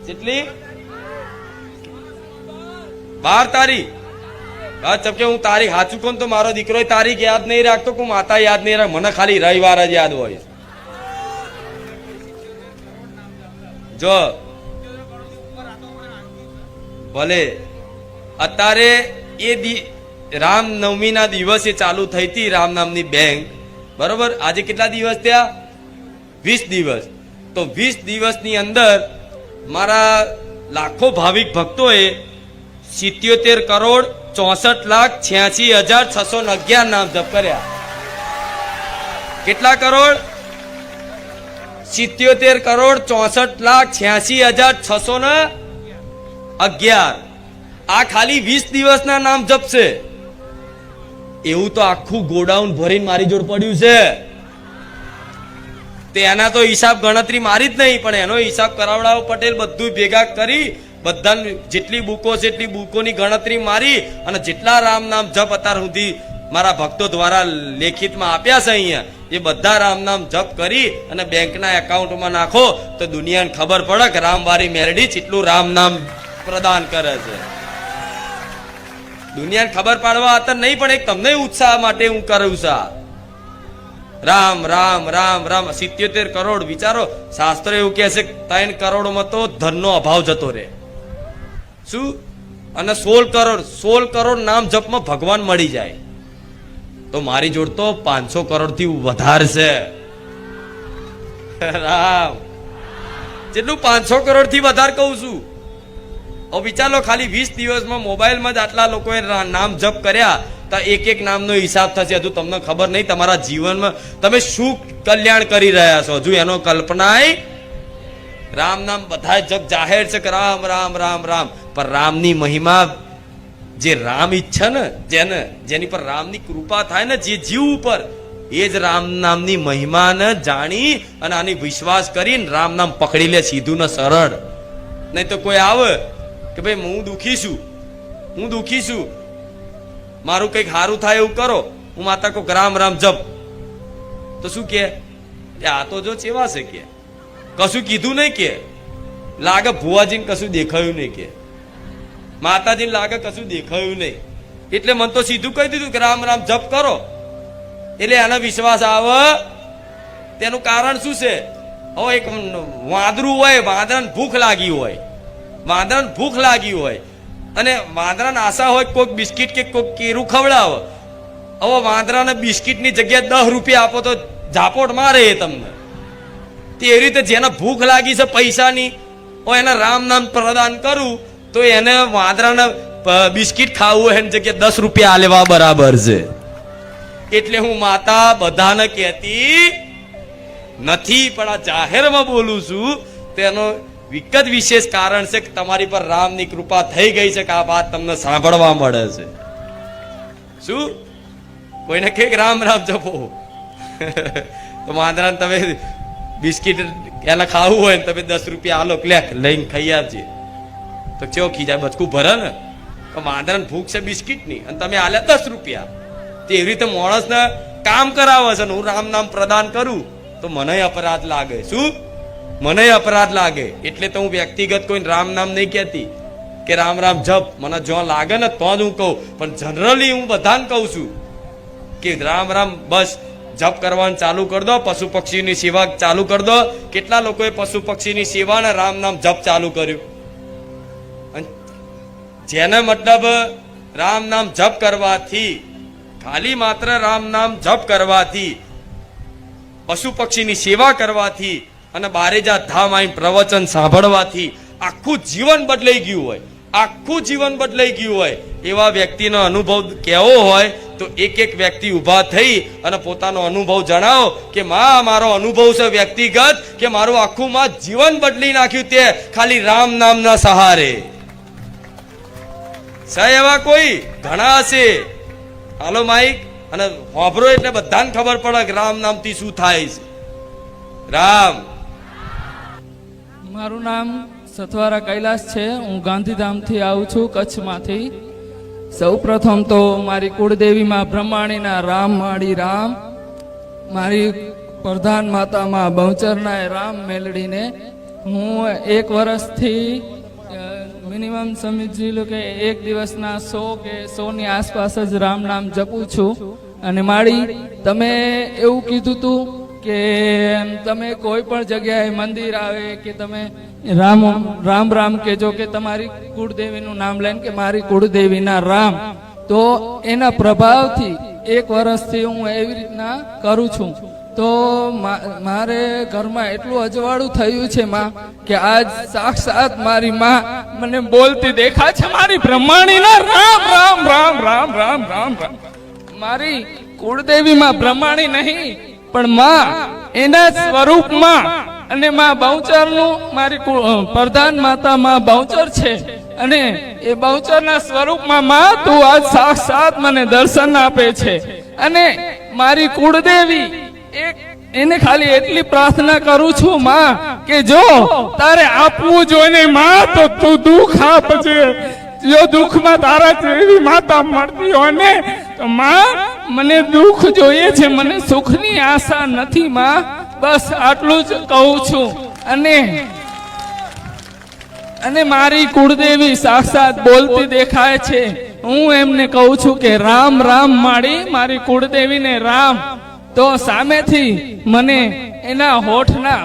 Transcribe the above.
કેટલી 12 તારીખ. હા, ચપકે હું તારીખ સાચું કહું તો મારો દીકરો તારીખ યાદ નહીં રાખતો, હું માતા યાદ નહીં રાખ, મને ખાલી રવિવાર જ યાદ હોય. જો ભલે અત્યારે એ રામનવમી ના દિવસે ચાલુ થઈ હતી રામ નામની બેંક, બરોબર. આજે કેટલા દિવસ થયા? 20 દિવસ. તો 20 દિવસની અંદર મારા લાખો ભાવિક ભક્તોએ 77,64,86,611 નામ જપ કર્યા. કેટલા કરોડ? 77,64,86,611. આ ખાલી 20 દિવસના નામ જપશે. એવું તો આખું ગોડાઉન ભરીને મારી જોડ પડ્યું છે. તે એના તો હિસાબ ગણતરી મારી જ નહીં, પણ એનો હિસાબ કરાવડાવો પટેલ બધું ભેગા કરી, બધા જેટલી બુકો છે એટલી બુકોની ગણતરી મારી, અને જેટલા રામ નામ જપ અત્યાર સુધી મારા ભક્તો દ્વારા લેખિતમાં આપ્યા છે અહીંયા, એ બધા રામ નામ જપ કરી અને બેંકના એકાઉન્ટમાં નાખો તો દુનિયાને ખબર પડે કે રામવારી મેરડી જેટલું રામ નામ પ્રદાન કરે છે. દુનિયાને ખબર પાડવા અત્યારે નહીં, પણ એક તમને ઉત્સાહ માટે હું કરું છું. રામ રામ રામ રામ. 77 કરોડ. વિચારો, શાસ્ત્ર એવું કહે છે 3 કરોડમાં તો ધનનો અભાવ જતો રહે. શું? અને 16 કરોડ નામ જપમાં ભગવાન મળી જાય. તો મારી જોડ તો 500 કરોડ થી વધારે છે. રામ જેટલું 500 કરોડ થી વધારે કહું છું. હવે વિચારો, ખાલી 20 દિવસમાં મોબાઈલમાં જ આટલા લોકોએ નામ જપ કર્યા, તો એક નામનો હિસાબ થશે. હજુ તમને ખબર નહીં તમારા જીવનમાં તમે શું કલ્યાણ કરી રહ્યા છો, હજુ એનો કલ્પના. રામ નામ બધા જગ જાહેર છે કે રામ રામ રામ રામ, પણ રામની મહિમા જે રામ ઈચ્છે ને, જેની પર રામની કૃપા થાય ને જે જીવ ઉપર, એ જ રામ નામની મહિમાને જાણી અને આની વિશ્વાસ કરીને રામ નામ પકડી લે સીધું ને સરળ. નહીં તો કોઈ આવે કે ભાઈ હું દુખી છું, મારું કંઈક સારું થાય એવું કરો, હું માતા કો રામ રામ જપ, તો શું કે આ તો જો ચેવા છે કે કશું કીધું નહીં, કે લાગે ભુવાજીને કશું દેખાયું નહીં, કે માતાજીને લાગે કશું દેખાયું નહીં, એટલે મને તો સીધું કહી દીધું કે રામ રામ જપ કરો. એટલે એનો વિશ્વાસ આવે. તેનું કારણ શું છે? હવે એક વાંદરું હોય, વાંદરાને ભૂખ લાગી હોય અને વાંદરાને આશા હોય કોઈક બિસ્કિટ કે કોઈક કેરું ખવડાવે. હવે વાંદરાને બિસ્કિટની જગ્યાએ 10 રૂપિયા આપો તો ઝાપોટ મારે એ તમને. તે એવી રીતે જેને ભૂખ લાગી છે પૈસાની, એને રામ નામ પ્રદાન કરું તો એને વાંદરાને બિસ્કિટ ખાવું હોય એની જગ્યાએ 10 રૂપિયા આલેવા બરાબર છે. એટલે હું માતા બધાને કહેતી નથી, પણ આ જાહેરમાં બોલું છું. તેનો વિકટ વિશેષ કારણ છે કે તમારી પર રામની કૃપા થઈ ગઈ છે કે આ વાત તમને સાંભળવા મળે છે. શું? કોઈને કે રામ રામ જપો તો વાંદરાને તમે બિસ્કિટ એને ખાવું હોય ને તમે 10 રૂપિયા આલો લઈને ખાઈ આવજે, તો કેવો ખીજાય, બચકું ભરે ને. વાંદરાને ભૂખ છે બિસ્કિટની અને તમે આલ્યા 10 રૂપિયા. તે એવી રીતે માણસને કામ કરાવે છે ને હું રામ નામ પ્રદાન કરું તો મને અપરાધ લાગે. શું? મને અપરાધ લાગે. એટલે તો હું વ્યક્તિગત કોઈ રામ નામ નહીં કહેતી કે રામ રામ જપ. મને જો લાગે ને તો જ હું કહું, પણ જનરલી હું બધાને કહું છું કે રામ રામ બસ જપ કરવાનું ચાલુ કરી દો, પશુ પક્ષીની સેવા ચાલુ કરી દો. કેટલા લોકોએ પશુ પક્ષીની સેવા ને રામ નામ જપ ચાલુ કર્યું? જેને મતલબ રામ નામ જપ કરવાથી, ખાલી માત્ર રામ નામ જપ કરવાથી, પશુ પક્ષીની સેવા કરવાથી અને બારેજા ધામ આવીને પ્રવચન સાંભળવાથી આખું જીવન બદલાઈ ગયું હોય, એવા વ્યક્તિનો અનુભવ કેવો હોય તો એક વ્યક્તિ ઊભા થઈ અને પોતાનો અનુભવ જણાવો કે માં મારો અનુભવ છે વ્યક્તિગત, કે મારું આખું માં જીવન બદલી નાખ્યું તે ખાલી રામ નામના સહારે. એવા કોઈ ઘણા હશે. હાલો માઈક અને હોભરો એટલે બધાને ખબર પડે કે રામ નામથી શું થાય છે. રામ. મારું નામ સથવારા કૈલાસ છે. હું ગાંધીધામથી આવું છું, કચ્છમાંથી. સૌ પ્રથમ તો મારી કુળદેવીમાં બ્રહ્માણીના રામ માળી રામ, મારી પ્રધાન માતામાં બહુચરના રામ મેલડીને હું 1 વર્ષથી મિનિમમ સમજી લો કે એક દિવસના 100 કે 100 ની આસપાસ જ રામ નામ જપું છું. અને માળી તમે એવું કીધું તું કે તમે કોઈ પણ જગ્યાએ મંદિર આવે કે તમે રામ રામ રામ કહેજો કે તમારી કુળદેવીનું નામ લઈને કે મારી કુળદેવીના રામ. તો એના પ્રભાવથી 1 વર્ષથી હું એવી રીતના કરું છું. તો મારે ઘરમાં એટલું અજવાળું થયું છે માં કે આજ સાક્ષાત મારી માં મને બોલતી દેખાય છે, મારી બ્રહ્માણીના રામ રામ રામ રામ રામ રામ રામ. મારી કુળદેવી માં બ્રહ્માણી નહીં પણ માં એના સ્વરૂપમાં, અને માં બહુચરનું મારી પ્રધાન માતા માં બહુચર છે, અને એ બહુચરના સ્વરૂપમાં માં તું આજ સાક્ષાત મને દર્શન આપે છે. અને મારી કુળદેવી એને ખાલી એટલી પ્રાર્થના કરું છું માં કે જો તારે આપવું જોઈને માં તો તું દુઃખ આપજે. જો દુઃખમાં તારા જેવી માતા મળતી હોય ને તો માં મને દુઃખ જોઈએ છે, મને સુખની આશા નથી માં. બસ આટલું જ કહું છું. અને મારી કુળદેવી સાક્ષાત બોલતી દેખાય છે. હું એમને કહું છું કે રામ રામ માળી, મારી કુળદેવીને રામ. તો સામેથી મને એના હોઠના